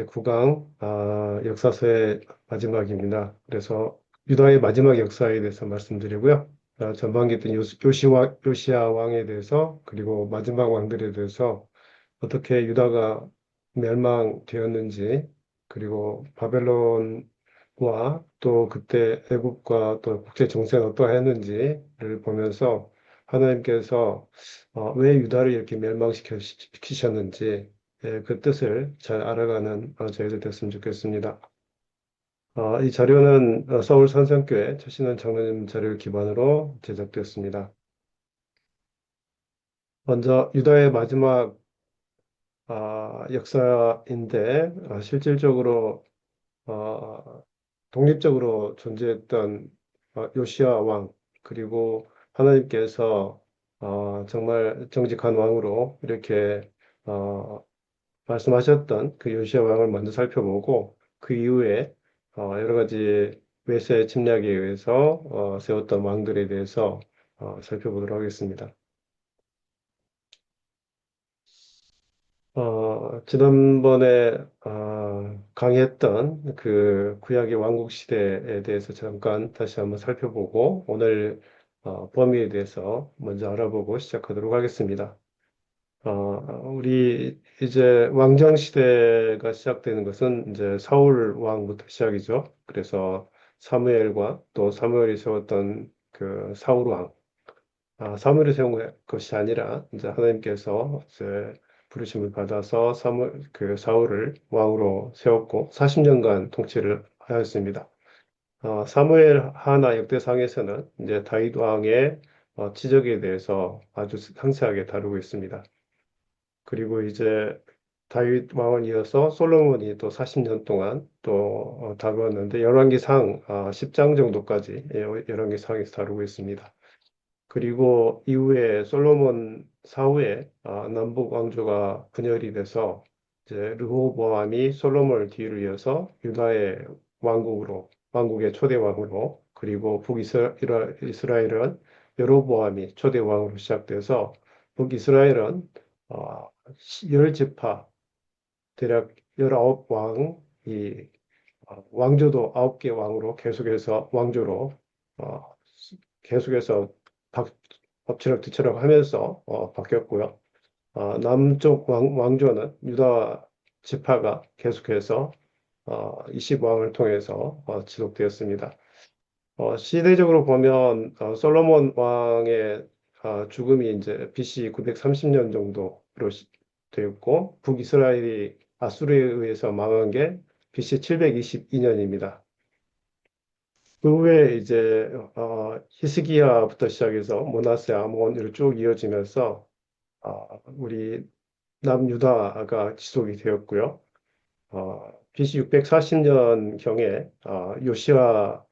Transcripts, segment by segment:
제9강 역사서의 마지막입니다. 그래서 유다의 마지막 역사에 대해서 말씀드리고요. 전반기 때 요시야 왕에 대해서 그리고 마지막 왕들에 대해서 어떻게 유다가 멸망되었는지 그리고 바벨론과 또 그때 애굽과 또 국제 정세가 어떠했는지를 보면서 하나님께서 왜 유다를 이렇게 멸망시키셨는지 그 뜻을 잘 알아가는 저희들 됐으면 좋겠습니다. 이 자료는 서울 선생교회 최신원 장로님 자료를 기반으로 제작되었습니다. 먼저 유다의 마지막 역사인데 실질적으로 어, 독립적으로 존재했던 요시야 왕 그리고 하나님께서 정말 정직한 왕으로 이렇게 말씀하셨던 그 요시야 왕을 먼저 살펴보고 그 이후에 여러 가지 외세 침략에 의해서 세웠던 왕들에 대해서 살펴보도록 하겠습니다. 지난번에 강의했던 그 구약의 왕국 시대에 대해서 잠깐 다시 한번 살펴보고 오늘 범위에 대해서 먼저 알아보고 시작하도록 하겠습니다. 우리 이제 왕정 시대가 시작되는 것은 이제 사울 왕부터 시작이죠. 그래서 사무엘과 또 사무엘이 세웠던 그 사울 왕, 사무엘이 세운 것이 아니라 이제 하나님께서 이제 부르심을 받아서 그 사울을 왕으로 세웠고 40년간 통치를 하였습니다. 사무엘 하나 역대상에서는 이제 다윗 왕의 치적에 대해서 아주 상세하게 다루고 있습니다. 그리고 이제 다윗 왕을 이어서 솔로몬이 또 40년 동안 또 다루었는데 열왕기상 10장 정도까지 열왕기상에서 다루고 있습니다. 그리고 이후에 솔로몬 사후에 남북 왕조가 분열이 돼서 이제 르호보암이 솔로몬을 뒤를 이어서 유다의 왕국의 초대 왕으로 그리고 북이스라엘은 여로보암이 초대 왕으로 시작돼서 북이스라엘은 열 지파 대략 19왕이 왕조도 9개 왕으로 계속해서 왕조로 어, 계속해서 박, 엎치락뒤치락 하면서 바뀌었고요. 남쪽 왕조는 유다 지파가 계속해서 20왕을 통해서 지속되었습니다. 시대적으로 보면 솔로몬 왕의 죽음이 이제 BC 930년 정도로 되었고 북이스라엘이 아수르에 의해서 망한 게 BC 722년입니다. 그 후에 이제 히스기야부터 시작해서 므낫세, 아몬 으로쭉 이어지면서 우리 남유다가 지속이 되었고요. BC 640년경에 요시야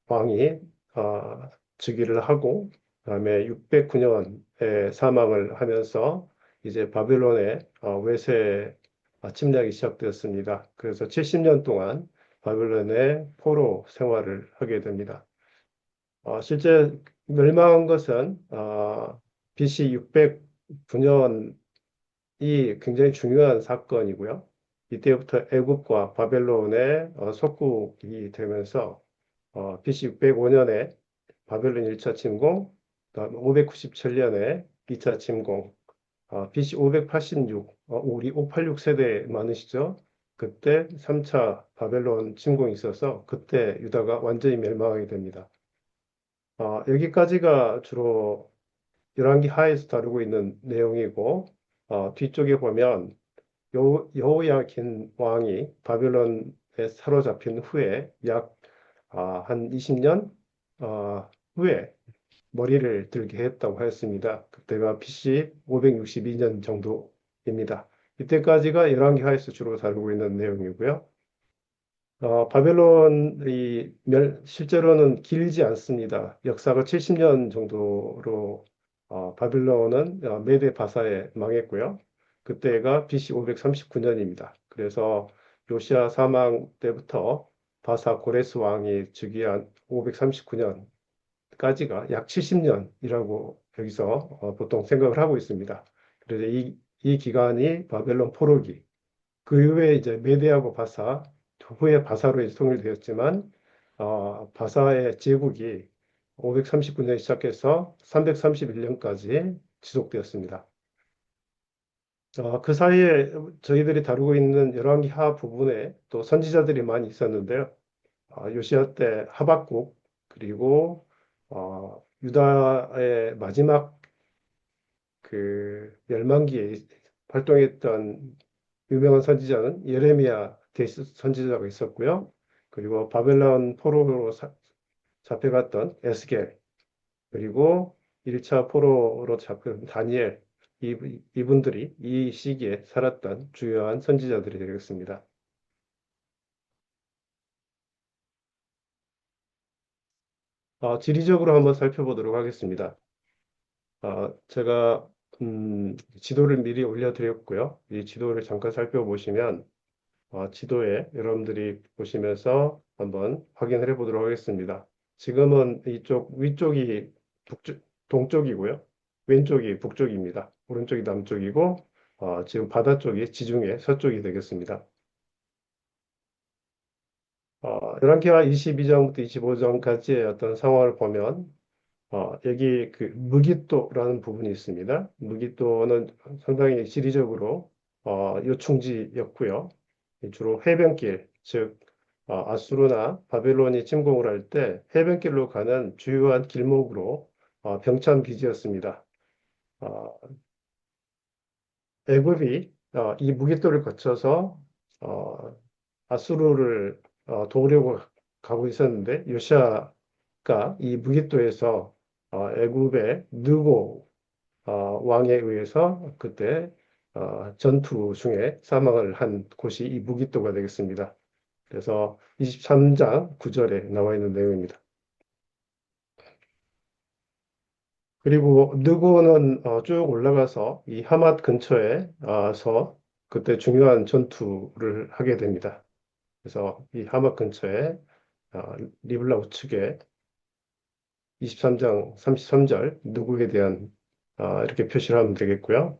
왕이 즉위를 하고 그다음에 609년에 사망을 하면서 이제 바벨론의 외세 침략이 시작되었습니다. 그래서 70년 동안 바벨론의 포로 생활을 하게 됩니다. 실제 멸망한 것은 BC 609년이 굉장히 중요한 사건이고요. 이때부터 애굽과 바벨론의 속국이 되면서 BC 605년에 바벨론 1차 침공, 그다음 597년에 2차 침공, BC 586, 우리 586 세대 많으시죠? 그때 3차 바벨론 침공이 있어서 그때 유다가 완전히 멸망하게 됩니다. 여기까지가 주로 열왕기 하에서 다루고 있는 내용이고 뒤쪽에 보면 여호야킨 왕이 바벨론에 사로잡힌 후에 약 한 20년 후에 머리를 들게 했다고 하였습니다. 그때가 BC 562년 정도입니다. 이때까지가 열왕기 하에서 주로 다루고 있는 내용이고요. 바벨론이 실제로는 길지 않습니다. 역사가 70년 정도로 바벨론은 메데 바사에 망했고요. 그때가 BC 539년입니다. 그래서 요시아 사망 때부터 바사 고레스 왕이 즉위한 539년까지가 약 70년이라고 여기서 보통 생각을 하고 있습니다. 그래서 이 기간이 바벨론 포로기 그 이후에 이제 메대하고 바사, 후에 바사로 이제 통일되었지만, 바사의 제국이 539년에 시작해서 331년까지 지속되었습니다. 그 사이에 저희들이 다루고 있는 열왕기하 부분에 또 선지자들이 많이 있었는데요. 요시야 때 하박국, 그리고 유다의 마지막 그 멸망기에 활동했던 유명한 선지자는 예레미야 선지자가 있었고요. 그리고 바벨론 포로로 잡혀갔던 에스겔, 그리고 1차 포로로 잡힌 다니엘, 이분들이 이 시기에 살았던 주요한 선지자들이 되겠습니다. 지리적으로 한번 살펴보도록 하겠습니다. 제가 지도를 미리 올려드렸고요. 이 지도를 잠깐 살펴보시면 지도에 여러분들이 보시면서 한번 확인을 해보도록 하겠습니다. 지금은 이쪽 위쪽이 동쪽이고요. 왼쪽이 북쪽입니다. 오른쪽이 남쪽이고 지금 바다 쪽이 지중해 서쪽이 되겠습니다. 열왕기하 22장부터 25장까지의 어떤 상황을 보면 여기 그 무기또라는 부분이 있습니다. 무기또는 상당히 지리적으로 요충지였고요. 주로 해변길, 즉 아수르나 바벨론이 침공을 할 때 해변길로 가는 주요한 길목으로 병참 기지였습니다. 어, 애굽이 이 무기또를 거쳐서 어, 아수르를 도우려고 가고 있었는데 요시아가 이 무기또에서 애굽의 느고 왕에 의해서 그때 전투 중에 사망을 한 곳이 이 무기또가 되겠습니다. 그래서 23장 9절에 나와 있는 내용입니다. 그리고 느고는 쭉 올라가서 이 하맛 근처에서 그때 중요한 전투를 하게 됩니다. 그래서 이 하맛 근처에 리블라 우측에 23장 33절 누구에 대한 이렇게 표시를 하면 되겠고요.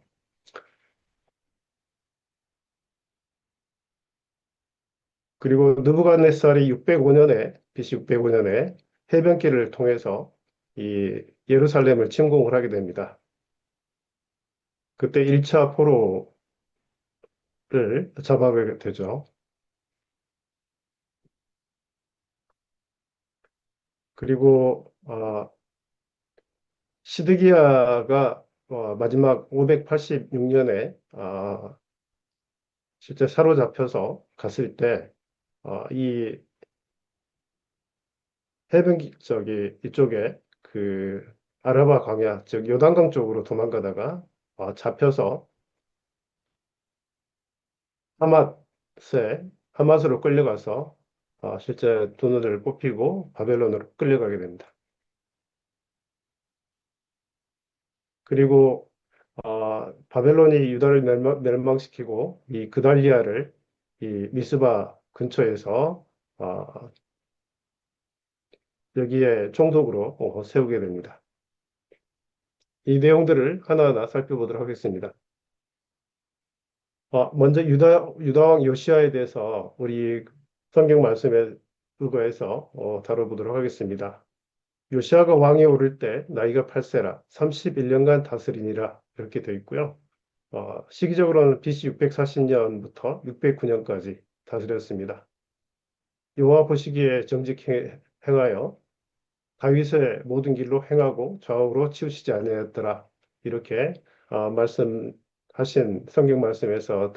그리고 느부갓네살이 605년에 BC 605년에 해변길을 통해서 이 예루살렘을 침공을 하게 됩니다. 그때 1차 포로를 잡아가게 되죠. 그리고 시드기야가 마지막 586년에 실제 사로잡혀서 갔을 때 이 해변 저기 이쪽에 그 아라바 광야 즉 요단강 쪽으로 도망가다가 잡혀서 하맛에 하맛으로 끌려가서 실제 돈을 뽑히고 바벨론으로 끌려가게 됩니다. 그리고 바벨론이 유다를 멸망시키고 이 그달리아를 이 미스바 근처에서 여기에 총독으로 세우게 됩니다. 이 내용들을 하나하나 살펴보도록 하겠습니다. 먼저 유다왕 요시아에 대해서 우리 성경 말씀에 의거해서 다뤄보도록 하겠습니다. 요시아가 왕에 오를 때 나이가 8세라 31년간 다스리니라 이렇게 되어 있고요. 시기적으로는 BC 640년부터 609년까지 다스렸습니다. 여호와 보시기에 정직 행하여 다윗의 모든 길로 행하고 좌우로 치우치지 아니하였더라. 이렇게 말씀하신 성경 말씀에서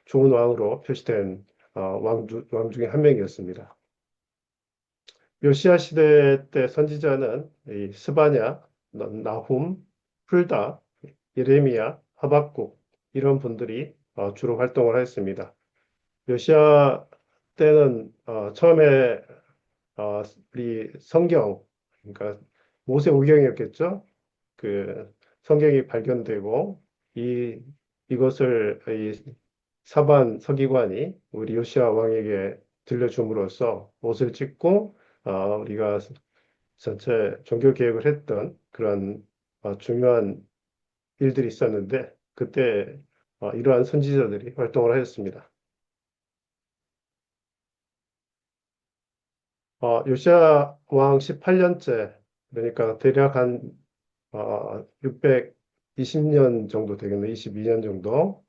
좋은 왕으로 표시된 왕 중에 한 명이었습니다. 요시야 시대 때 선지자는 이 스바냐, 나훔, 풀다, 예레미야, 하박국 이런 분들이 주로 활동을 했습니다. 요시야 때는 처음에 우리 성경, 그러니까 모세오경이었겠죠? 그 성경이 발견되고 이것을 이 사반 서기관이 우리 요시야 왕에게 들려줌으로써 옷을 찢고 우리가 전체 종교 개혁을 했던 그런 중요한 일들이 있었는데 그때 이러한 선지자들이 활동을 하였습니다. 요시야 왕 18년째, 그러니까 대략 한 620년 정도 되겠네, 22년 정도.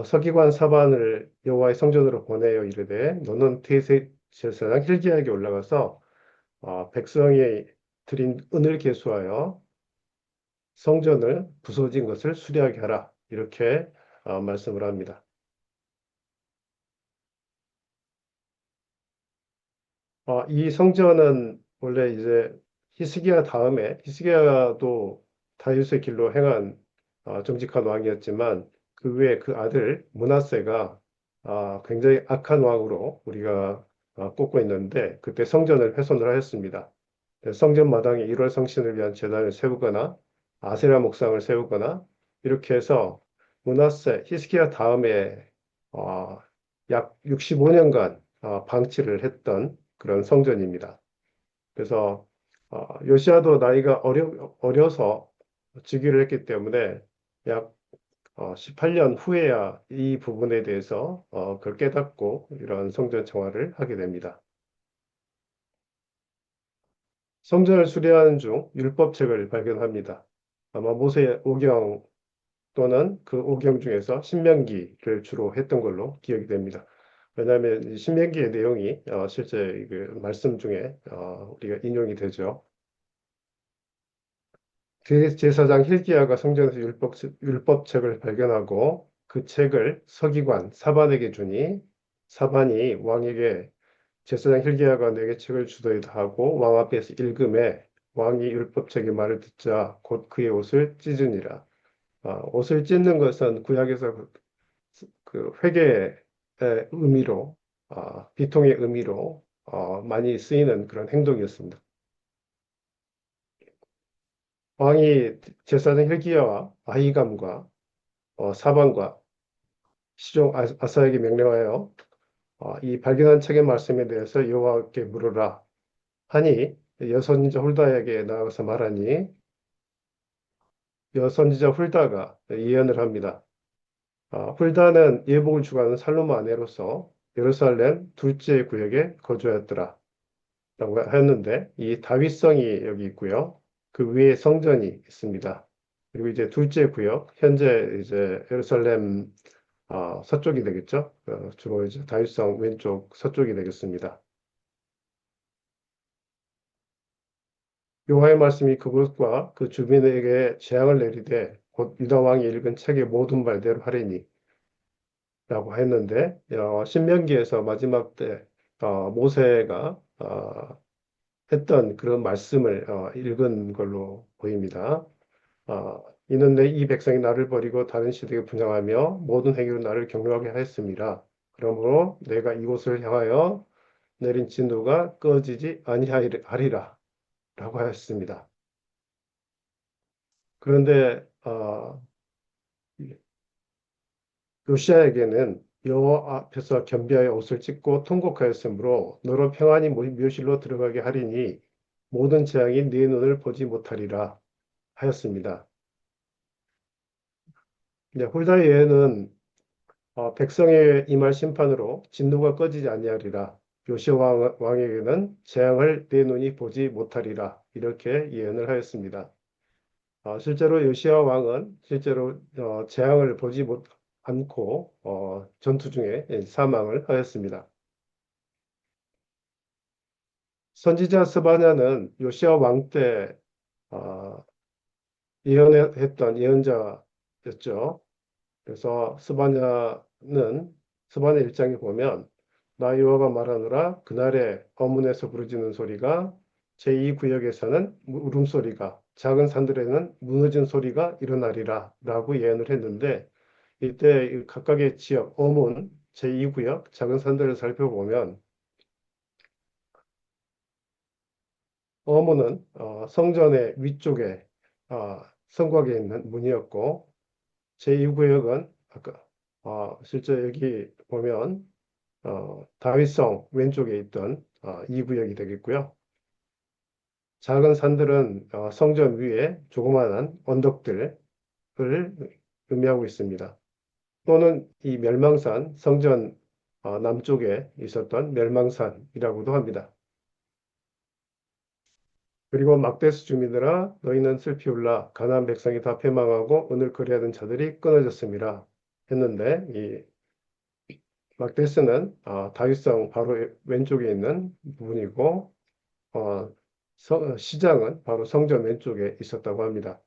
서기관 사반을 여호와의 성전으로 보내어 이르되 너는 대제 제사장 hilki야에게 올라가서 백성이 드린 은을 계수하여 성전을 부서진 것을 수리하게 하라. 이렇게 말씀을 합니다. 이 성전은 원래 이제 히스기야 다음에 히스기야도 다윗의 길로 행한 정직한 왕이었지만 그 외에 그 아들 므낫세가 굉장히 악한 왕으로 우리가 꼽고 있는데 그때 성전을 훼손을 하였습니다. 성전 마당에 1월 성신을 위한 제단을 세우거나 아세라 목상을 세우거나 이렇게 해서 므낫세 히스기야 다음에 어, 약 65년간 방치를 했던 그런 성전입니다. 그래서 요시아도 나이가 어려서 즉위를 했기 때문에 약 18년 후에야 이 부분에 대해서 그걸 깨닫고 이런 성전 청화를 하게 됩니다. 성전을 수리하는 중 율법책을 발견합니다. 아마 모세 오경 또는 그 오경 중에서 신명기를 주로 했던 걸로 기억이 됩니다. 왜냐하면 이 신명기의 내용이 실제 그 말씀 중에 우리가 인용이 되죠. 제사장 hilki야가 성전에서 율법책을 발견하고 그 책을 서기관 사반에게 주니 사반이 왕에게 제사장 hilki야가 내게 책을 주도이다 하고 왕 앞에서 읽음에 왕이 율법책의 말을 듣자 곧 그의 옷을 찢으니라. 옷을 찢는 것은 구약에서 그 회개의 의미로 비통의 의미로 많이 쓰이는 그런 행동이었습니다. 왕이 제사장 hilki야와 아히감과 사방과 시종 아사에게 명령하여 이 발견한 책의 말씀에 대해서 여호와께 물으라 하니 여선지자 훌다에게 나가서 말하니 여선지자 훌다가 예언을 합니다. 훌다는 예복을 주관하는 살로몬 아내로서 예루살렘 둘째 구역에 거주하였더라 라고 하였는데 이 다윗성이 여기 있고요. 그 위에 성전이 있습니다. 그리고 이제 둘째 구역 현재 이제 예루살렘 서쪽이 되겠죠. 주로 이제 다윗성 왼쪽 서쪽이 되겠습니다. 여호와의 말씀이 그곳과 그 주민에게 재앙을 내리되 곧 유다 왕이 읽은 책의 모든 말대로 하리니 라고 했는데 신명기에서 마지막 때 모세가 했던 그런 말씀을 읽은 걸로 보입니다. 이는 내 이 백성이 나를 버리고 다른 시대에 분양하며 모든 행위로 나를 경멸하게 하였습니다. 그러므로 내가 이곳을 향하여 내린 진노가 꺼지지 아니하리라 라고 하였습니다. 그런데 요시아에게는 여호와 앞에서 겸비하여 옷을 찢고 통곡하였으므로 너로 평안히 묘실로 들어가게 하리니 모든 재앙이 네 눈을 보지 못하리라 하였습니다. 홀다의 예언은 백성의 임할 심판으로 진노가 꺼지지 아니하리라. 요시아 왕에게는 재앙을 내 눈이 보지 못하리라. 이렇게 예언을 하였습니다. 실제로 요시아 왕은 실제로 재앙을 보지 못 않고 전투 중에 사망을 하였습니다. 선지자 스바냐는 요시아 왕 때 예언했던 예언자였죠. 그래서 스바냐 1장에 보면 나 여호와가 말하노라 그날에 어문에서 부르짖는 소리가 제2구역에서는 울음소리가 작은 산들에는 무너진 소리가 일어나리라 라고 예언을 했는데 이때 이 각각의 지역 어문 제2구역 작은 산들을 살펴보면 어문은 성전의 위쪽에 성곽에 있는 문이었고 제2구역은 아까 실제 여기 보면 다윗성 왼쪽에 있던 2구역이 되겠고요. 작은 산들은 성전 위에 조그마한 언덕들을 의미하고 있습니다. 또는 이 멸망산, 성전 남쪽에 있었던 멸망산이라고도 합니다. 그리고 막대스 주민들아 너희는 슬피 울라 가나안 백성이 다 패망하고 오늘 거래하던 자들이 끊어졌습니다. 했는데 이 막대스는 다윗성 바로 왼쪽에 있는 부분이고 어, 시장은 바로 성전 왼쪽에 있었다고 합니다.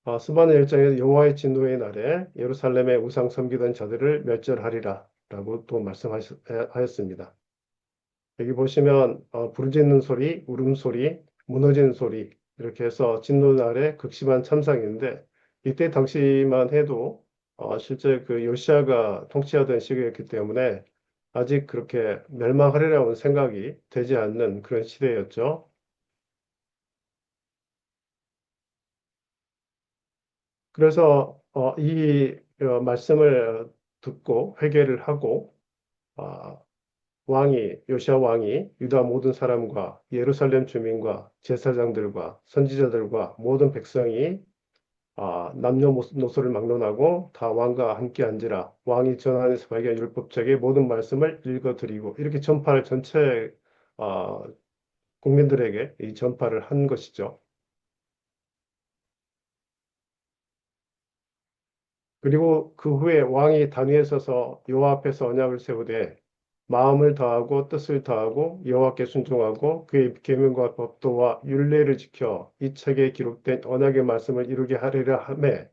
스바냐 1장에서 여호와의 진노의 날에 예루살렘에 우상 섬기던 자들을 멸절하리라 라고 또 말씀하였습니다. 여기 보시면 부르짖는 소리, 울음소리, 무너지는 소리 이렇게 해서 진노날의 극심한 참상인데 이때 당시만 해도 실제 그 요시아가 통치하던 시기였기 때문에 아직 그렇게 멸망하리라는 생각이 되지 않는 그런 시대였죠. 그래서 이 말씀을 듣고 회개를 하고 어, 요시아 왕이 유다 모든 사람과 예루살렘 주민과 제사장들과 선지자들과 모든 백성이 남녀노소를 막론하고 다 왕과 함께 앉으라. 왕이 전하에서 발견 율법책의 모든 말씀을 읽어드리고 이렇게 전파를 전체 아, 국민들에게 이 전파를 한 것이죠. 그리고 그 후에 왕이 단위에 서서 여호와 앞에서 언약을 세우되 마음을 다하고 뜻을 다하고 여호와께 순종하고 그의 계명과 법도와 율례를 지켜 이 책에 기록된 언약의 말씀을 이루게 하리라 하매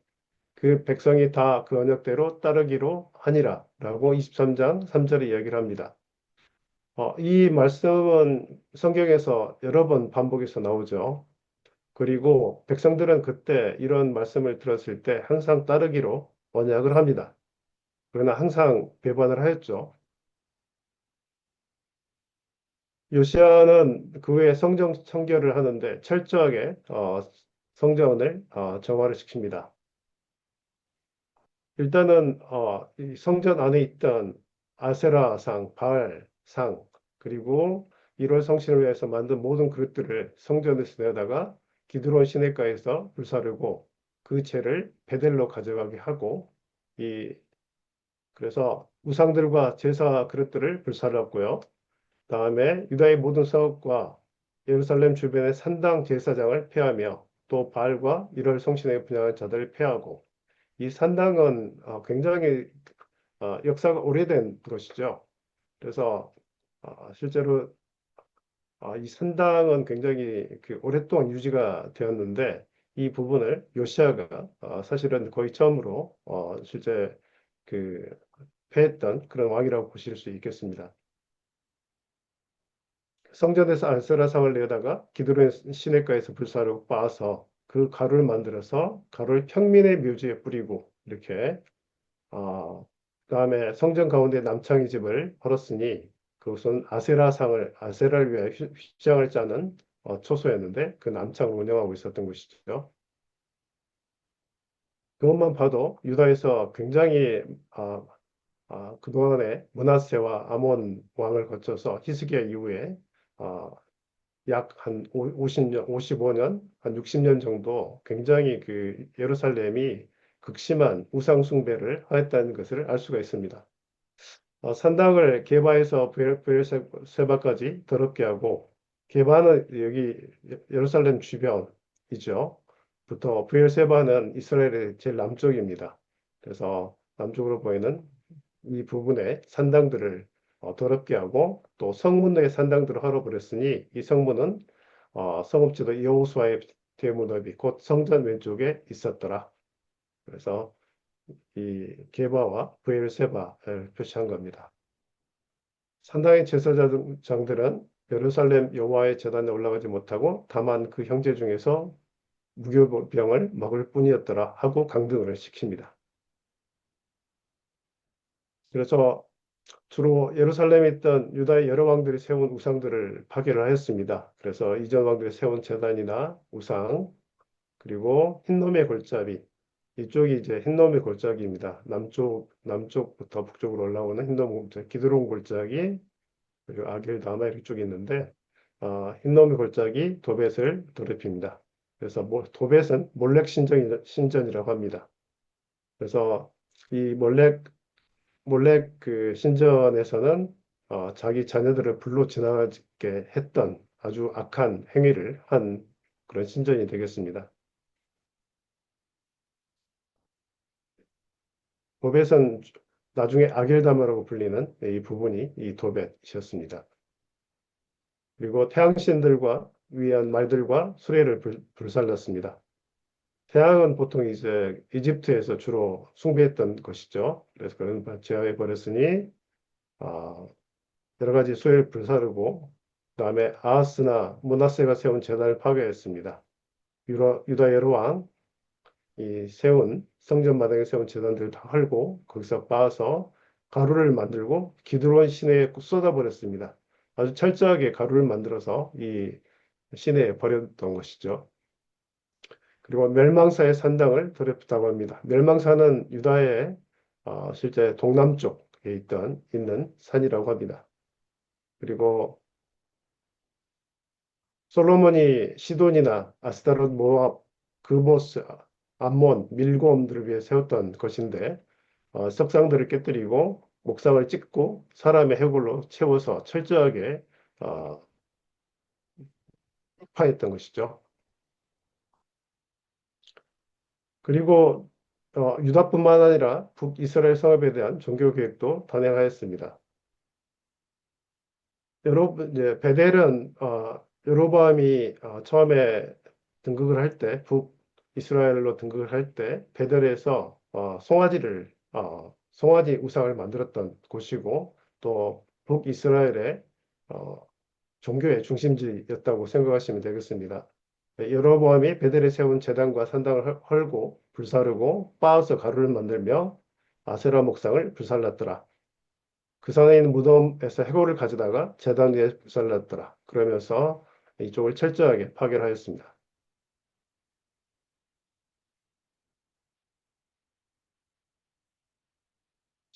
그 백성이 다 그 언약대로 따르기로 하니라 라고 23장 3절에 이야기를 합니다. 이 말씀은 성경에서 여러 번 반복해서 나오죠. 그리고 백성들은 그때 이런 말씀을 들었을 때 항상 따르기로 언약을 합니다. 그러나 항상 배반을 하였죠. 요시아는 그 후에 성전 청결을 하는데 철저하게 성전을 정화를 시킵니다. 일단은 이 성전 안에 있던 아세라상, 바알상, 그리고 1월 성신을 위해서 만든 모든 그릇들을 성전에서 내다가 기드론 시내가에서 불사르고 그 채를 베델로 가져가게 하고 이 그래서 우상들과 제사 그릇들을 불살랐고요. 다음에 유다의 모든 성읍과 예루살렘 주변의 산당 제사장을 폐하며 또 바알과 1월 성신에 분양한 자들을 폐하고 이 산당은 굉장히 역사가 오래된 것이죠. 그래서 실제로 이 산당은 굉장히 그 오랫동안 유지가 되었는데 이 부분을 요시아가 사실은 거의 처음으로 실제 그 폐했던 그런 왕이라고 보실 수 있겠습니다. 성전에서 안세라상을 내다가 기드론 시내가에서 불사르고 빻아서 그 가루를 만들어서 가루를 평민의 묘지에 뿌리고 이렇게 그다음에 성전 가운데 남창희 집을 벌었으니 그것은 아세라를 위해 휘장을 짜는 초소였는데 그 남창을 운영하고 있었던 것이죠. 그것만 봐도 유다에서 굉장히 그동안에 므낫세와 아몬 왕을 거쳐서 히스기야 이후에 아, 약 한 50년, 55년, 한 60년 정도 굉장히 그 예루살렘이 극심한 우상 숭배를 하였다는 것을 알 수가 있습니다. 산당을 게바에서 브엘세바까지 더럽게 하고 게바는 여기 예루살렘 주변이죠. 부터 브엘세바는 이스라엘의 제일 남쪽입니다. 그래서 남쪽으로 보이는 이 부분에 산당들을 더럽게 하고 또 성문 내에 산당들을 헐어버렸으니 이 성문은 성읍지도 여호수아의 대문업이 곧 성전 왼쪽에 있었더라. 그래서 이 게바와 브엘세바를 표시한 겁니다. 산당의 제사장들은 예루살렘 여호와의 제단에 올라가지 못하고 다만 그 형제 중에서 무교병을 먹을 뿐이었더라 하고 강등을 시킵니다. 그래서 주로 예루살렘에 있던 유다의 여러 왕들이 세운 우상들을 파괴를 하였습니다. 그래서 이전 왕들이 세운 제단이나 우상, 그리고 흰놈의 골짜기, 이쪽이 이제 흰놈의 골짜기입니다. 남쪽부터 북쪽으로 올라오는 흰놈 골짜기, 기드론 골짜기, 그리고 아겔 다마 이쪽이 있는데, 흰놈의 골짜기 도벳을 더럽힙니다. 그래서 도벳은 몰렉 신전이라고 합니다. 그래서 이 몰렉 그 신전에서는 자기 자녀들을 불로 지나가게 했던 아주 악한 행위를 한 그런 신전이 되겠습니다. 도벳은 나중에 아겔다마라고 불리는 이 부분이 이 도벳이었습니다. 그리고 태양신들과 위한 말들과 수레를 불살랐습니다. 태양은 보통 이제 이집트에서 주로 숭배했던 것이죠. 그래서 그런 제하해 버렸으니 아, 여러 가지 수레를 불사르고 그다음에 아하스나 므낫세가 세운 제단을 파괴했습니다. 유다 여로왕 이 세운 성전 마당에 세운 제단들을 다 헐고 거기서 빻아서 가루를 만들고 기드론 시내에 쏟아버렸습니다. 아주 철저하게 가루를 만들어서 이 시내에 버렸던 것이죠. 그리고 멸망사의 산당을 더럽혔다고 합니다. 멸망사는 유다의 실제 동남쪽에 있는 산이라고 합니다. 그리고 솔로몬이 시돈이나 아스타롯, 모압, 그모스, 암몬, 밀곰들을 위해 세웠던 것인데 석상들을 깨뜨리고 목상을 찍고 사람의 해골로 채워서 철저하게 어, 파했던 것이죠. 그리고 유다뿐만 아니라 북이스라엘 성읍에 대한 종교 계획도 단행하였습니다. 이제 베델은 여로보암이 처음에 등극을 할 때, 북이스라엘로 등극을 할 때 베델에서 송아지 우상을 만들었던 곳이고 또 북이스라엘의 어, 종교의 중심지였다고 생각하시면 되겠습니다. 여로보암이 베델에 세운 제단과 산당을 헐고 불사르고 빻아서 가루를 만들며 아세라 목상을 불살랐더라. 그 산에 있는 무덤에서 해골을 가져다가 제단 위에 불살랐더라. 그러면서 이쪽을 철저하게 파괴하였습니다.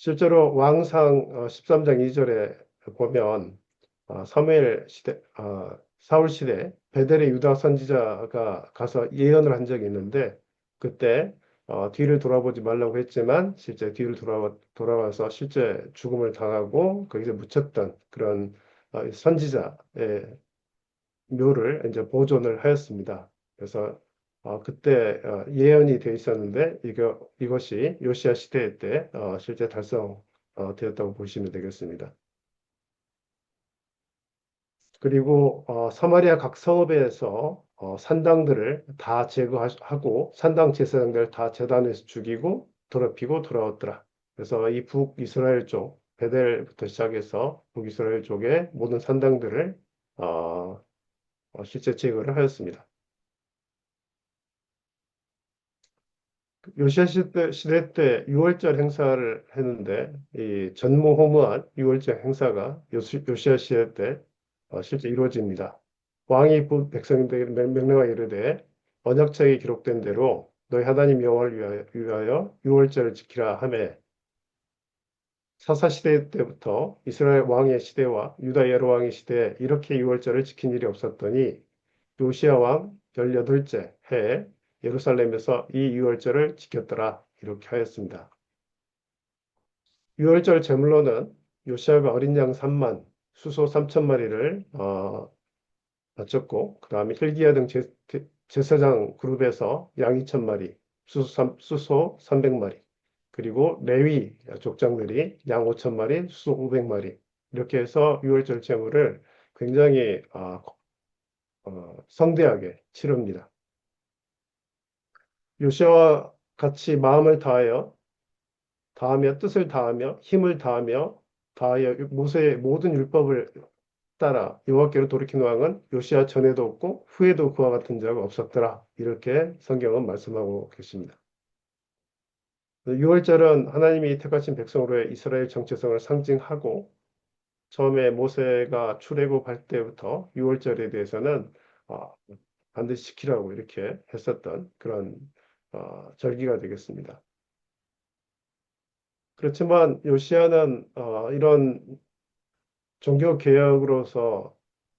실제로 왕상 13장 2절에 보면 사무엘 시대, 사울 시대 베델의 유다 선지자가 가서 예언을 한 적이 있는데 그때 뒤를 돌아보지 말라고 했지만 실제 뒤를 돌아와서 실제 죽음을 당하고 거기서 묻혔던 그런 선지자의 묘를 이제 보존을 하였습니다. 그래서 그때 예언이 되어 있었는데 이것이 요시야 시대 때 실제 달성 되었다고 보시면 되겠습니다. 그리고 사마리아 각 성읍에서 산당들을 다 제거하고 산당 제사장들을 다 제단에서 죽이고 더럽히고 돌아왔더라. 그래서 이 북이스라엘 쪽 베델부터 시작해서 북이스라엘 쪽의 모든 산당들을 어, 실제 제거를 하였습니다. 요시아 시대 때 6월절 행사를 했는데 이 전무후무한 6월절 행사가 요시아 시대 때 실제 이루어집니다. 왕이 백성들에게 명령하여 이르되 언약책에 기록된 대로 너희 하나님 여호와를 위하여 6월절을 지키라 하매 사사 시대 때부터 이스라엘 왕의 시대와 유다 여로왕의 시대에 이렇게 6월절을 지킨 일이 없었더니 요시야 왕 18째 해에 예루살렘에서 이 유월절을 지켰더라. 이렇게 하였습니다. 유월절 제물로는 요시아가 어린 양 3만, 수소 3천 마리를 바쳤고 그 다음에 힐기야 등 제사장 그룹에서 양 2천 마리, 수소 300마리, 그리고 레위 족장들이 양 5천 마리, 수소 500마리 이렇게 해서 유월절 제물을 굉장히 성대하게 치릅니다. 요시아와 같이 마음을 다하며 뜻을 다하며 힘을 다하여 모세의 모든 율법을 따라 여호와께로 돌이킨 왕은 요시아 전에도 없고 후에도 그와 같은 자가 없었더라. 이렇게 성경은 말씀하고 계십니다. 6월절은 하나님이 택하신 백성으로의 이스라엘 정체성을 상징하고 처음에 모세가 출애굽할 때부터 6월절에 대해서는 어, 반드시 지키라고 이렇게 했었던 그런 절기가 되겠습니다. 그렇지만 요시아는 이런 종교 개혁으로서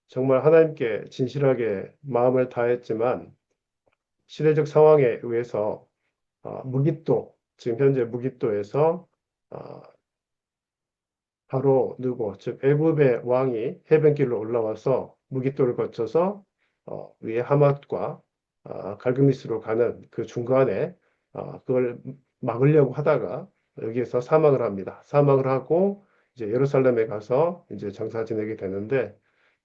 정말 하나님께 진실하게 마음을 다했지만 시대적 상황에 의해서 무기또, 지금 현재 무기또에서 어, 바로 누고, 즉 애굽의 왕이 해변길로 올라와서 무기토를 거쳐서 위에 하맛과 갈그미스로 가는 그 중간에 그걸 막으려고 하다가 여기에서 사망을 합니다. 사망을 하고 이제 예루살렘에 가서 이제 장사 지내게 되는데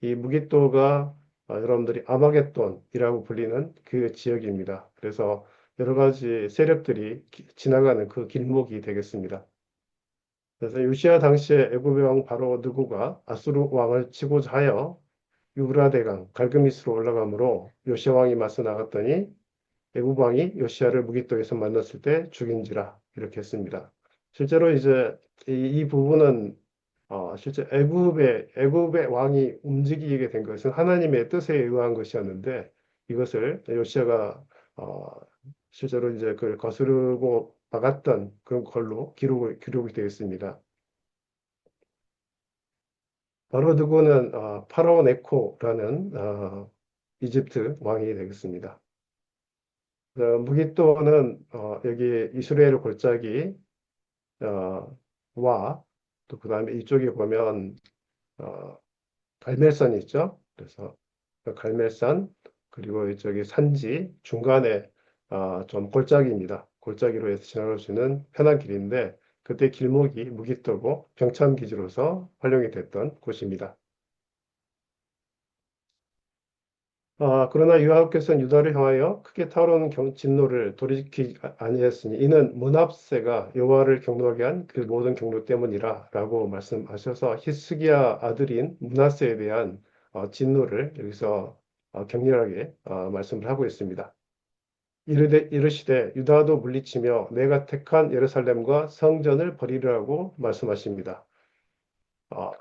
이 무기토가 여러분들이 아마겟돈이라고 불리는 그 지역입니다. 그래서 여러 가지 세력들이 지나가는 그 길목이 되겠습니다. 그래서 요시야 당시에 애굽의 왕 바로 느고가 아수르 왕을 치고자 하여 유브라데강 갈그미스로 올라가므로 요시야 왕이 맞서 나갔더니 애굽 왕이 요시야를 무기토에서 만났을 때 죽인지라 이렇게 했습니다. 실제로 이제 이 부분은 실제 애굽의 왕이 움직이게 된 것은 하나님의 뜻에 의한 것이었는데 이것을 요시야가 어, 실제로 이제 그걸 거스르고 박았던 그런 걸로 기록이 되어 있습니다. 바로 누구는 파라오 네코라는 이집트 왕이 되겠습니다. 무기또는 여기 이스라엘 골짜기 와 또 그다음에 이쪽에 보면 어, 갈멜산이 있죠. 그래서 그 갈멜산 그리고 이쪽에 산지 중간에 좀 골짜기입니다. 골짜기로 해서 지나갈 수 있는 편한 길인데 그때 길목이 무기떠고 병참 기지로서 활용이 됐던 곳입니다. 그러나 유하께서는 유다를 향하여 크게 타오르는 진노를 돌이키지 아니했으니 이는 문합세가 여호와를 경노하게 한 그 모든 경로 때문이라라고 말씀하셔서 히스기야 아들인 문하세에 대한 진노를 여기서 격렬하게 말씀을 하고 있습니다. 이르시되 유다도 물리치며 내가 택한 예루살렘과 성전을 버리라고 말씀하십니다. 아,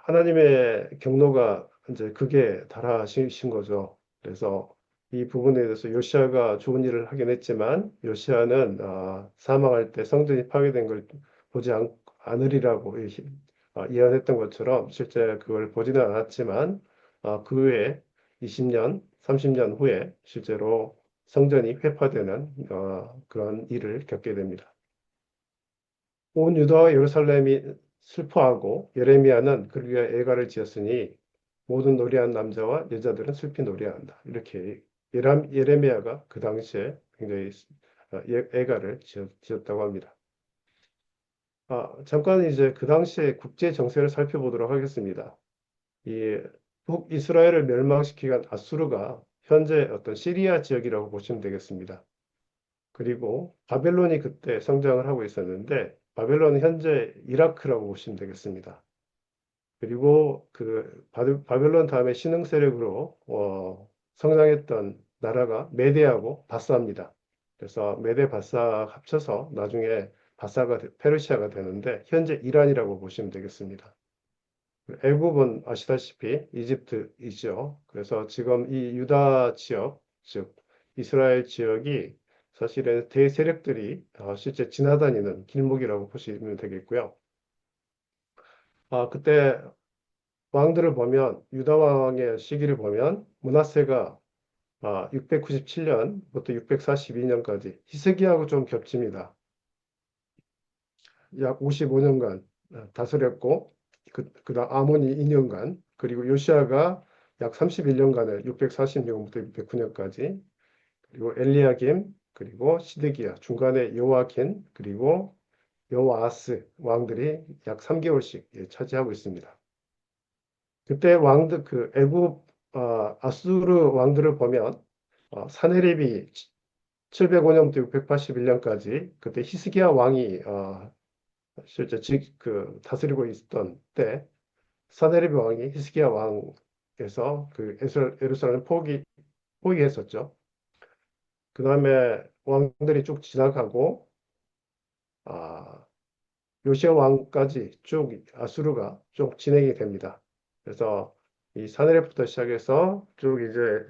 하나님의 경로가 이제 극에 달하신 거죠. 그래서 이 부분에 대해서 요시아가 좋은 일을 하긴 했지만 요시아는 사망할 때 성전이 파괴된 걸 보지 않으리라고 예언했던 것처럼 실제 그걸 보지는 않았지만 그 후에 20년, 30년 후에 실제로 성전이 회파되는 그런 일을 겪게 됩니다. 온 유다와 예루살렘이 슬퍼하고 예레미야는 그를 위하여 애가를 지었으니 모든 노래한 남자와 여자들은 슬피 노래한다. 이렇게 예레미야가 그 당시에 굉장히 애가를 지었다고 합니다. 잠깐 이제 그 당시에 국제 정세를 살펴보도록 하겠습니다. 이 북이스라엘을 멸망시키기 위한 아수르가 현재 어떤 시리아 지역이라고 보시면 되겠습니다. 그리고 바벨론이 그때 성장을 하고 있었는데 바벨론은 현재 이라크라고 보시면 되겠습니다. 그리고 그 바벨론 다음에 신흥 세력으로 성장했던 나라가 메데하고 바사입니다. 그래서 메데 바사 합쳐서 나중에 페르시아가 되는데 현재 이란이라고 보시면 되겠습니다. 애굽은 아시다시피 이집트이죠. 그래서 지금 이 유다 지역, 즉 이스라엘 지역이 사실은 대세력들이 실제 지나다니는 길목이라고 보시면 되겠고요. 그때 왕들을 보면 유다 왕의 시기를 보면 므낫세가 697년부터 642년까지 히스기야하고 좀 겹칩니다. 약 55년간 다스렸고 그다음 아몬이 2년간 그리고 요시아가 약 31년간을 646년부터 609년까지 그리고 엘리야김 그리고 시드기야 중간에 요아킨 그리고 여호아스 왕들이 약 3개월씩 차지하고 있습니다. 그때 왕들 그 애굽 아수르 왕들을 보면 사네립이 705년부터 681년까지 그때 히스기야 왕이 실제 그 다스리고 있던 때 사네립 왕이 히스기야 왕에서 그 예루살렘 포기했었죠. 그 다음에 왕들이 쭉 지나가고 아, 요시아 왕까지 쭉 아수르가 쭉 진행이 됩니다. 그래서 이 사네립부터 시작해서 쭉 이제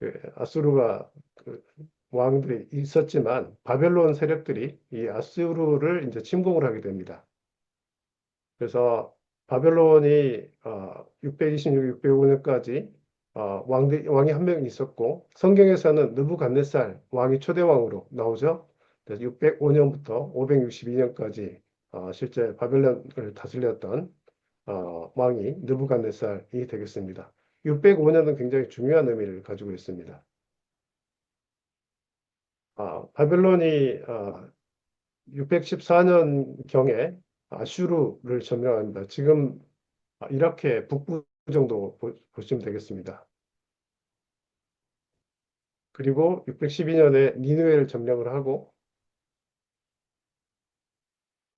그 아수르가 그 왕들이 있었지만 바벨론 세력들이 이 아수르를 이제 침공을 하게 됩니다. 그래서 바벨론이 626, 605년까지 왕이 한 명 있었고 성경에서는 느부갓네살 왕이 초대왕으로 나오죠. 그래서 605년부터 562년까지 실제 바벨론을 다스렸던 왕이 느부갓네살이 되겠습니다. 605년은 굉장히 중요한 의미를 가지고 있습니다. 바벨론이 614년경에 아슈르를 점령합니다. 지금 이라크의 북부 정도 보시면 되겠습니다. 그리고 612년에 니느웨를 점령을 하고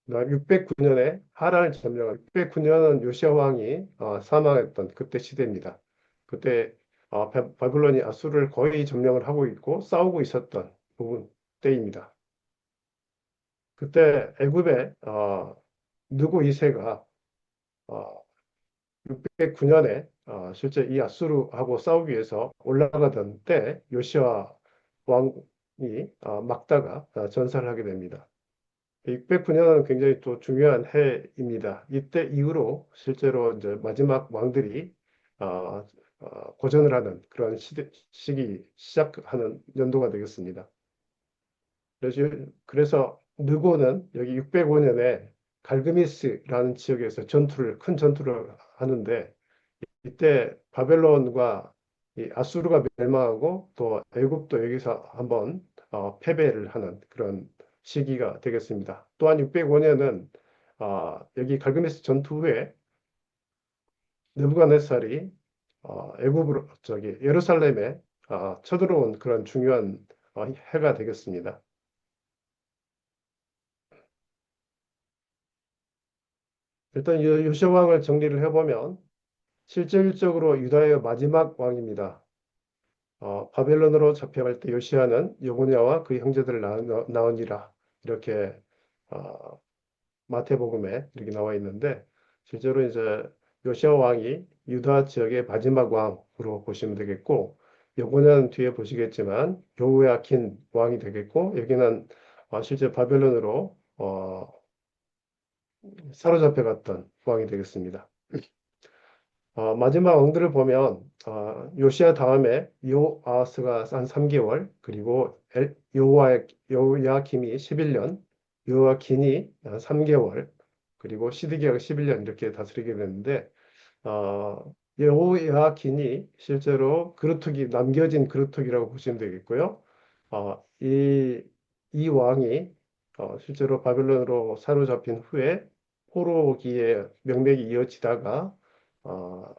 그다음 609년에 하란을 점령한 609년은 요시아 왕이 사망했던 그때 시대입니다. 그때 바벨론이 아수르를 거의 점령을 하고 있고 싸우고 있었던 부분 때입니다. 그때 애굽의 느고 2세가 609년에 실제 이 아수르하고 싸우기 위해서 올라가던 때 요시아 왕이 막다가 전사를 하게 됩니다. 609년은 굉장히 또 중요한 해입니다. 이때 이후로 실제로 이제 마지막 왕들이 어, 고전을 하는 그런 시기 시작하는 연도가 되겠습니다. 그래서 느고는 여기 605년에 갈그미스라는 지역에서 큰 전투를 하는데 이때 바벨론과 이 아수르가 멸망하고 또 애굽도 여기서 한번 패배를 하는 그런 시기가 되겠습니다. 또한 605년은 여기 갈그메스 전투 후에 느부갓네살이 애굽으로 저기 예루살렘에 쳐들어온 그런 중요한 해가 되겠습니다. 일단 요시아 왕을 정리를 해보면 실질적으로 유다의 마지막 왕입니다. 바벨론으로 잡혀갈 때 요시아는 여고냐와 그 형제들을 낳으니라 이렇게 어, 마태복음에 이렇게 나와 있는데 실제로 이제 요시아 왕이 유다 지역의 마지막 왕으로 보시면 되겠고 여고냐는 뒤에 보시겠지만 여호야킨 왕이 되겠고 여기는 실제 바벨론으로 사로잡혀갔던 왕이 되겠습니다. 마지막 왕들을 보면 요시아 다음에 요아스가 한 3개월 그리고 요야김이 11년 요아킨이 3개월 그리고 시드기야가 11년 이렇게 다스리게 되는데 요야킨이 실제로 그루터기 남겨진 그루터기라고 보시면 되겠고요. 이 왕이 실제로 바벨론으로 사로잡힌 후에 포로기의 명맥이 이어지다가 어,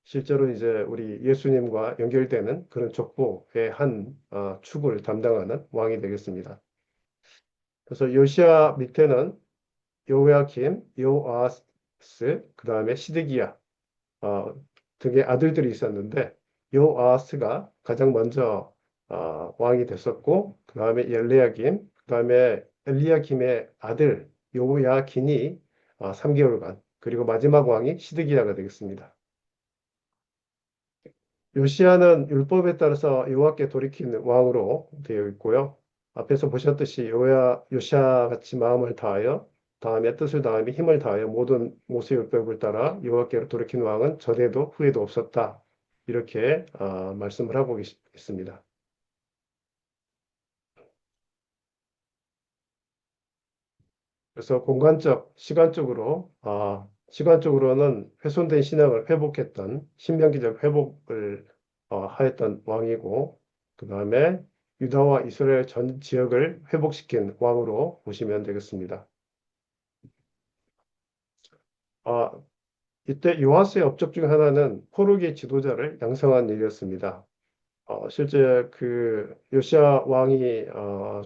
실제로 이제 우리 예수님과 연결되는 그런 족보의 한 축을 담당하는 왕이 되겠습니다. 그래서 요시아 밑에는 요야kim, 요아스, 그 다음에 시드기야 어, 등의 아들들이 있었는데 요아스가 가장 먼저 왕이 됐었고 그 다음에 엘리야김, 그 다음에 엘리야김의 아들 요야긴이 3개월간 그리고 마지막 왕이 시드기야가 되겠습니다. 요시아는 율법에 따라서 여호와께 돌이킨 왕으로 되어 있고요. 앞에서 보셨듯이 요시아 같이 마음을 다하여 다음에 뜻을 다하며 힘을 다하여 모든 모세 율법을 따라 여호와께로 돌이킨 왕은 전에도 후에도 없었다. 이렇게 말씀을 하고 있습니다. 그래서 시간적으로는 훼손된 신앙을 회복했던 신명기적 회복을 하였던 왕이고, 그 다음에 유다와 이스라엘 전 지역을 회복시킨 왕으로 보시면 되겠습니다. 아, 이때 요아스의 업적 중 하나는 포로기 지도자를 양성한 일이었습니다. 실제 그 요시아 왕이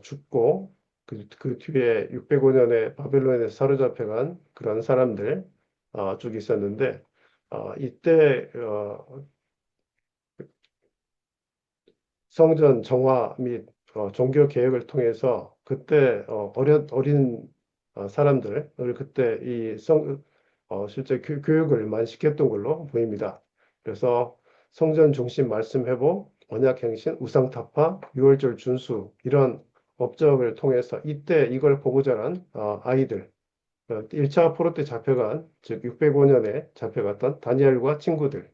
죽고 그 뒤에 605년에 바벨론에 사로잡혀간 그런 사람들 쭉 있었는데 이때 성전 정화 및 종교 개혁을 통해서 그때 어린 사람들을 그때 실제 교육을 많이 시켰던 걸로 보입니다. 그래서 성전 중심 말씀 회복, 언약 행신, 우상 타파, 유월절 준수 이런 업적을 통해서 이때 이걸 보고 자란 아이들 1차 포로 때 잡혀간 즉 605년에 잡혀갔던 다니엘과 친구들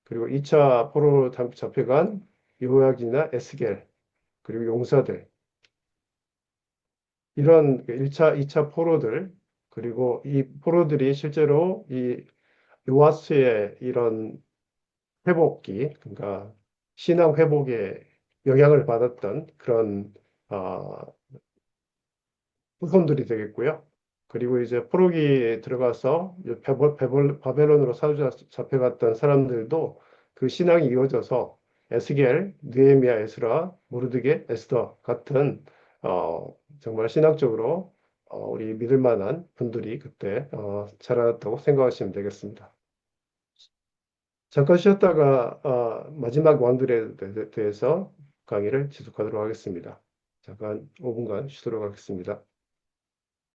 그리고 2차 포로로 잡혀간 요약이나 에스겔 그리고 용사들 이런 1차, 2차 포로들 그리고 이 포로들이 실제로 이 요아스의 이런 회복기, 그러니까 신앙 회복에 영향을 받았던 그런 어, 후손들이 되겠고요. 그리고 이제 포로기에 들어가서 바벨론으로 잡혀갔던 사람들도 그 신앙이 이어져서 에스겔, 느헤미야, 에스라, 모르드게, 에스더 같은 정말 신학적으로 우리 믿을 만한 분들이 그때 자라났다고 생각하시면 되겠습니다. 잠깐 쉬었다가 마지막 왕들에 대해서 강의를 지속하도록 하겠습니다. 잠깐 5분간 쉬도록 하겠습니다.